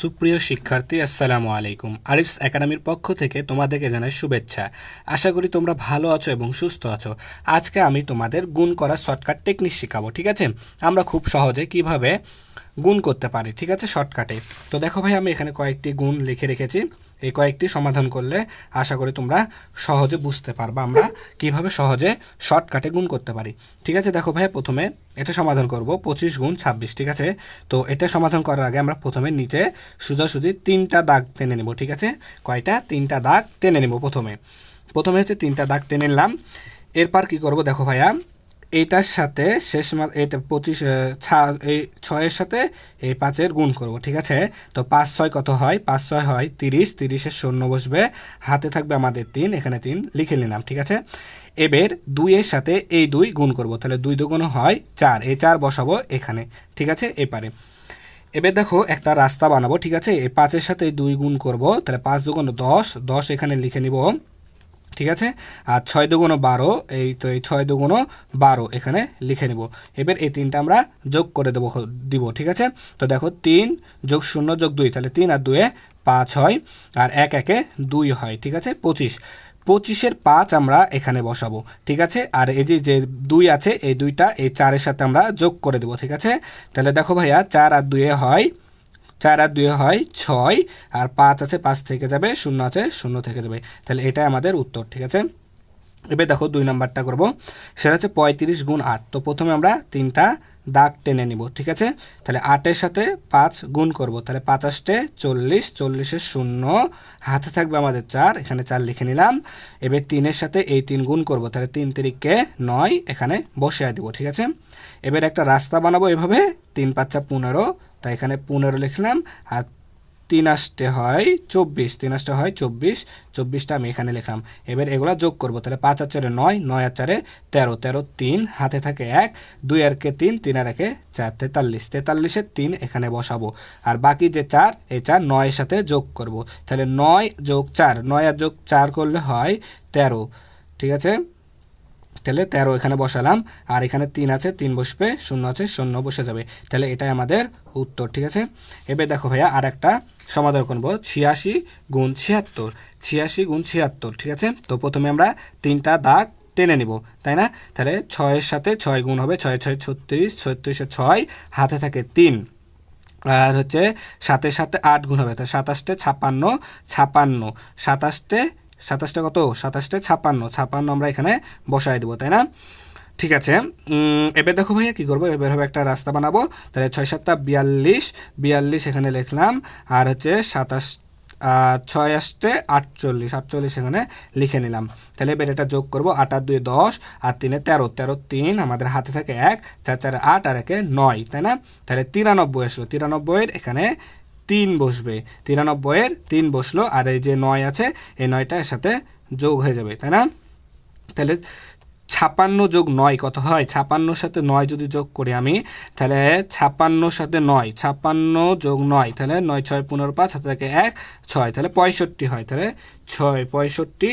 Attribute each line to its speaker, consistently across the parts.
Speaker 1: সুপ্রিয় শিক্ষার্থী, আসসালামু আলাইকুম। আরিফস একাডেমির পক্ষ থেকে তোমাদেরকে জানাই শুভেচ্ছা। আশা করি তোমরা ভালো আছো এবং সুস্থ আছো। আজকে আমি তোমাদের গুণ করার শর্টকাট টেকনিক শেখাবো, ঠিক আছে? আমরা খুব সহজে কিভাবে গুণ করতে পারি, ঠিক আছে, শর্টকাটে। তো দেখো ভাই, আমি এখানে কয়েকটি গুণ লিখে রেখেছি। এই কয়েকটি সমাধান করলে আশা করি তোমরা সহজে বুঝতে পারবা আমরা কিভাবে সহজে শর্টকাটে গুণ করতে পারি, ঠিক আছে? দেখো ভাই, প্রথমে এটা সমাধান করব 25 গুণ 26, ঠিক আছে? তো এটা সমাধান করার আগে আমরা প্রথমে নিচে সোজাসুজি 3টা দাগ টেনে নেব, ঠিক আছে? কয়টা? 3টা দাগ টেনে নেব। প্রথমে হচ্ছে 3টা দাগ টেনে নিলাম। এরপর কি করব, দেখো ভাইয়া, এইটার সাথে এটা 25, এই 6-এর সাথে এই 5-এর গুণ করব, ঠিক আছে? তো 5-6 কত হয়? 5-6 হয় 30, 30-এর শূন্য বসবে, হাতে থাকবে আমাদের 3, এখানে 3 লিখে নিলাম, ঠিক আছে? এবার 2-এর সাথে এই 2 গুণ করব, তাহলে 2 দুগুণ হয় 4, এই 4 বসাবো এখানে, ঠিক আছে? এপারে এবার দেখো একটা রাস্তা বানাবো, ঠিক আছে? এই 5-এর সাথে এই 2 গুণ করব, তাহলে 5 দুগুণ 10, 10 এখানে লিখে নিব, ঠিক আছে? আর 6 দুগুণ 12, এই 6 দুগুণ 12 এখানে লিখে নিব। এবার এই 3টা আমরা যোগ করে দিব, ঠিক আছে? তো দেখো 3 যোগ 0 যোগ 2, তাহলে 3 আর 2 5 হয়, আর 1 1 2 হয়, ঠিক আছে? 25-এর 5 আমরা এখানে বসাবো, ঠিক আছে? আর এই যে 2 আছে, এই 2টা এই 4-এর সাথে আমরা যোগ করে দেবো, ঠিক আছে? তাহলে দেখো ভাইয়া, 4 আর 2 হয় 4 আর 2 হয় 6, আর 5 আছে, 5 থেকে যাবে, 0 আছে, 0 থেকে যাবে। তাহলে এটাই আমাদের উত্তর, ঠিক আছে? এবার দেখো 2 নাম্বারটা করব, সেটা হচ্ছে 35 গুণ 8। তো প্রথমে আমরা 3টা দাগ টেনে নিব, ঠিক আছে? তাহলে 8-এর সাথে 5 গুণ করব, তাহলে 5 আসতে 40, 40-এর শূন্য, হাতে থাকবে আমাদের 4, এখানে 4 লিখে নিলাম। এবার 3-এর সাথে এই 3 গুণ করব, তাহলে 3 তিরিকে 9, এখানে বসিয়ে দেবো, ঠিক আছে? এবার একটা রাস্তা বানাবো এভাবে, 3 5 15, তাই এখানে 15 লিখলাম। আর 3 আসতে হয় 24, 3 আসতে হয় 24, 24টা আমি এখানে লিখলাম। এবার এগুলা যোগ করব, তাহলে 5 আর 4 9, 9 আর 4 13, 13 3, হাতে থাকে 1, 2 আর 3, 3 আর 1 4, 43, 43-এর 3 এখানে বসাবো। আর বাকি যে 4, এই 4 9-এর সাথে যোগ করব, তাহলে 9 যোগ 4, 9 আর যোগ 4 করলে হয় 13, ঠিক আছে? তাহলে 13 এখানে বসালাম, আর এখানে 3 আছে, 3 বসবে, 0 আছে, 0 বসে যাবে। তাহলে এটাই আমাদের উত্তর, ঠিক আছে? এবার দেখো ভাইয়া, আর একটা সমাধান করবো, 86 গুণ 76, 86 গুণ 76, ঠিক আছে? তো প্রথমে আমরা 3টা দাগ টেনে নিব, তাই না? তাহলে 6-এর সাথে 6 গুণ হবে, 6 6 36, 36-এ 6, হাতে থাকে 3, আর হচ্ছে 7-এর সাথে 8 গুণ হবে, তাহলে 27-এ 56, 56, 27-টা কত? 27-এ 56, 56 আমরা এখানে বসাই দেবো, তাই না? ঠিক আছে। এবার দেখো ভাইয়া কী করবো, এবার হবে একটা রাস্তা বানাবো, তাহলে 6 7 42, 42 এখানে লিখলাম। আর হচ্ছে 27, 6 আসতে 48, 48 এখানে লিখে নিলাম। তাহলে এবার এটা যোগ করবো, 8 আর 2 10, আর 3 13, 13 3, আমাদের হাতে থাকে 1, 4 4 8, আর 1 9, তাই না? তাহলে 93 আসলো, 93-এর এখানে 3 বসবে, 93-এর 3 বসলো, আর এই যে 9 আছে, এই 9টা এর সাথে যোগ হয়ে যাবে, তাই না? তাহলে 56 যোগ 9 কত হয়? 56-র সাথে 9 যদি যোগ করি আমি, তাহলে 56-র সাথে 9, 56 যোগ 9, তাহলে 9 6 15 5, হাতে থাকে 1 6, তাহলে 65 হয়। তাহলে 6 65,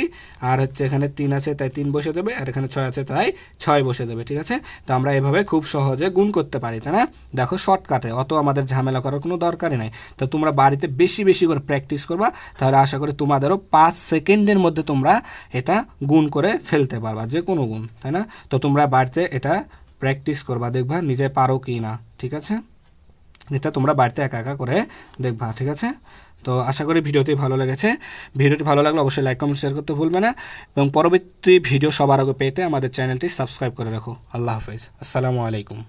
Speaker 1: আর হচ্ছে এখানে 3 আছে তাই 3 বসে যাবে, আর এখানে 6 আছে তাই 6 বসে যাবে, ঠিক আছে? তো আমরা এভাবে খুব সহজে গুণ করতে পারি, তাই না? দেখো, শর্টকাটে, অত আমাদের ঝামেলা করার কোনো দরকারই নাই। তো তোমরা বাড়িতে বেশি বেশি করে প্র্যাকটিস করবা, তাহলে আশা করি তোমাদেরও 5 সেকেন্ডের মধ্যে তোমরা এটা গুণ করে ফেলতে পারবা, যে কোনো গুণ, তাই না? তো তোমরা বাড়িতে এটা প্র্যাকটিস করবা, দেখবা নিজে পারো কি না, ঠিক আছে? এটা তোমরা বাড়িতে একা একা করে দেখবা, ঠিক আছে? তো আশা করি ভিডিওটি ভালো লেগেছে। ভিডিওটি ভালো লাগলে অবশ্যই লাইক কমেন্ট শেয়ার করতে ভুলবে না, এবং পরবর্তী ভিডিও সবার আগে পেতে আমাদের চ্যানেলটি সাবস্ক্রাইব করে রাখো। আল্লাহ হাফেজ, আসসালামু আলাইকুম।